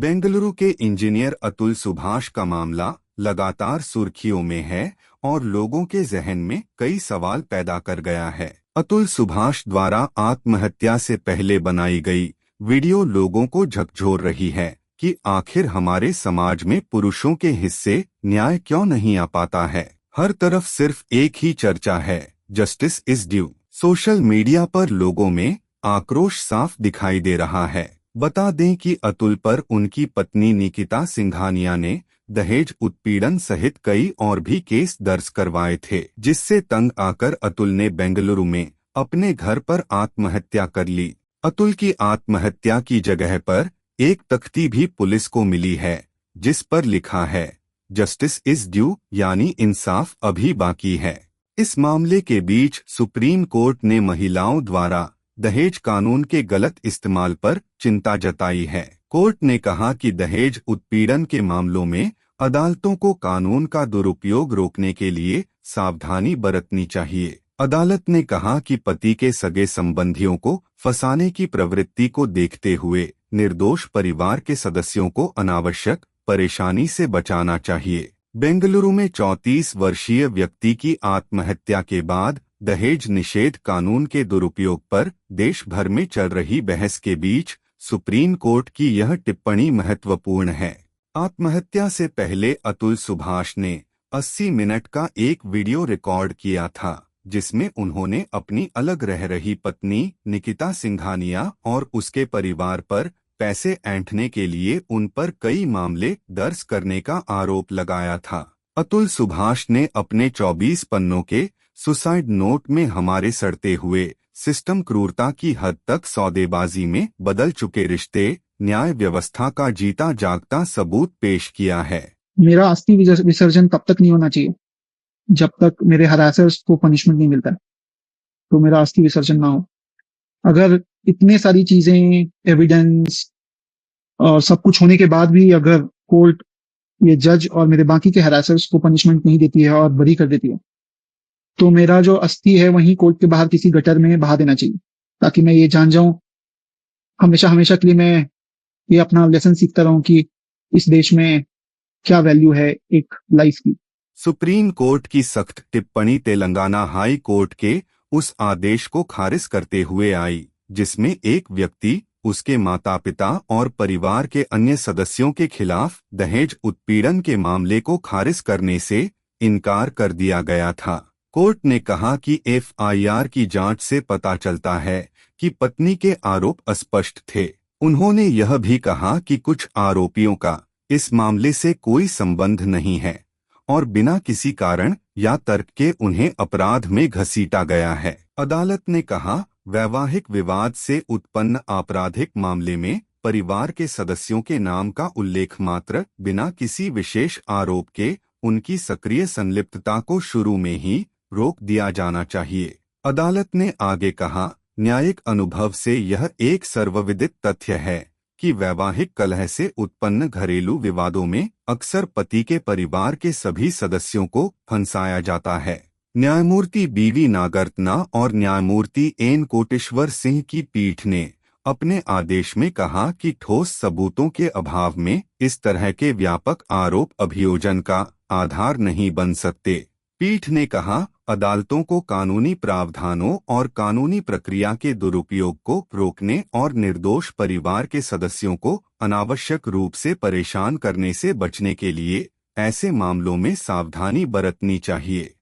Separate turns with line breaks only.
बेंगलुरु के इंजीनियर अतुल सुभाष का मामला लगातार सुर्खियों में है और लोगों के जहन में कई सवाल पैदा कर गया है। अतुल सुभाष द्वारा आत्महत्या से पहले बनाई गई वीडियो लोगों को झकझोर रही है कि आखिर हमारे समाज में पुरुषों के हिस्से न्याय क्यों नहीं आ पाता है। हर तरफ सिर्फ एक ही चर्चा है, justice is due. Social media पर लोगों में आक्रोश साफ दिखाई दे रहा है। बता दें कि अतुल पर उनकी पत्नी निकिता सिंघानिया ने दहेज उत्पीड़न सहित कई और भी केस दर्ज करवाए थे, जिससे तंग आकर अतुल ने बेंगलुरु में अपने घर पर आत्महत्या कर ली। अतुल की आत्महत्या की जगह पर एक तख्ती भी पुलिस को मिली है, जिस पर लिखा है जस्टिस इज ड्यू, यानी इंसाफ अभी बाकी है। इस मामले के बीच सुप्रीम कोर्ट ने महिलाओं द्वारा दहेज कानून के गलत इस्तेमाल पर चिंता जताई है। कोर्ट ने कहा कि दहेज उत्पीड़न के मामलों में अदालतों को कानून का दुरुपयोग रोकने के लिए सावधानी बरतनी चाहिए। अदालत ने कहा कि पति के सगे संबंधियों को फंसाने की प्रवृत्ति को देखते हुए निर्दोष परिवार के सदस्यों को अनावश्यक परेशानी से बचाना चाहिए। बेंगलुरु में 34 वर्षीय व्यक्ति की आत्महत्या के बाद दहेज निषेध कानून के दुरुपयोग पर देश भर में चल रही बहस के बीच सुप्रीम कोर्ट की यह टिप्पणी महत्वपूर्ण है। आत्महत्या से पहले अतुल सुभाष ने 80 मिनट का एक वीडियो रिकॉर्ड किया था, जिसमें उन्होंने अपनी अलग रह रही पत्नी निकिता सिंघानिया और उसके परिवार पर पैसे ऐंठने के लिए उन पर कई मामले दर्ज करने का आरोप लगाया था। अतुल सुभाष ने अपने 24 पन्नों के सुसाइड नोट में हमारे सड़ते हुए सिस्टम क्रूरता की हद तक सौदेबाजी में बदल चुके रिश्ते, न्याय व्यवस्था का जीता जागता सबूत पेश किया है।
मेरा अस्थि विसर्जन तब तक नहीं होना चाहिए जब तक मेरे हरासर्स को पनिशमेंट नहीं मिलता, तो मेरा अस्थि विसर्जन ना हो। अगर इतने सारी चीजें, एविडेंस और सब कुछ होने के बाद भी अगर कोर्ट, ये जज और मेरे बाकी के हरासर्स को पनिशमेंट नहीं देती है और बरी कर देती है, तो मेरा जो अस्थि है वहीं कोर्ट के बाहर किसी गटर में बहा देना चाहिए, ताकि मैं ये जान जाऊं हमेशा हमेशा के लिए, मैं ये अपना लेसन सीखता रहूं कि इस देश में क्या वैल्यू है एक लाइफ की।
सुप्रीम कोर्ट की सख्त टिप्पणी तेलंगाना हाई कोर्ट के उस आदेश को खारिज करते हुए आई, जिसमें एक व्यक्ति, उसके माता पिता और परिवार के अन्य सदस्यों के खिलाफ दहेज उत्पीड़न के मामले को खारिज करने से इनकार कर दिया गया था। कोर्ट ने कहा कि एफआईआर की जांच से पता चलता है कि पत्नी के आरोप अस्पष्ट थे। उन्होंने यह भी कहा कि कुछ आरोपियों का इस मामले से कोई संबंध नहीं है और बिना किसी कारण या तर्क के उन्हें अपराध में घसीटा गया है। अदालत ने कहा, वैवाहिक विवाद से उत्पन्न आपराधिक मामले में परिवार के सदस्यों के नाम का उल्लेख मात्र, बिना किसी विशेष आरोप के उनकी सक्रिय संलिप्तता को शुरू में ही रोक दिया जाना चाहिए। अदालत ने आगे कहा, न्यायिक अनुभव से यह एक सर्वविदित तथ्य है कि वैवाहिक कलह से उत्पन्न घरेलू विवादों में अक्सर पति के परिवार के सभी सदस्यों को फंसाया जाता है। न्यायमूर्ति बीवी नागरत्ना और न्यायमूर्ति एन कोटेश्वर सिंह की पीठ ने अपने आदेश में कहा कि ठोस सबूतों के अभाव में इस तरह के व्यापक आरोप अभियोजन का आधार नहीं बन सकते। पीठ ने कहा, अदालतों को कानूनी प्रावधानों और कानूनी प्रक्रिया के दुरुपयोग को रोकने और निर्दोष परिवार के सदस्यों को अनावश्यक रूप से परेशान करने से बचने के लिए ऐसे मामलों में सावधानी बरतनी चाहिए।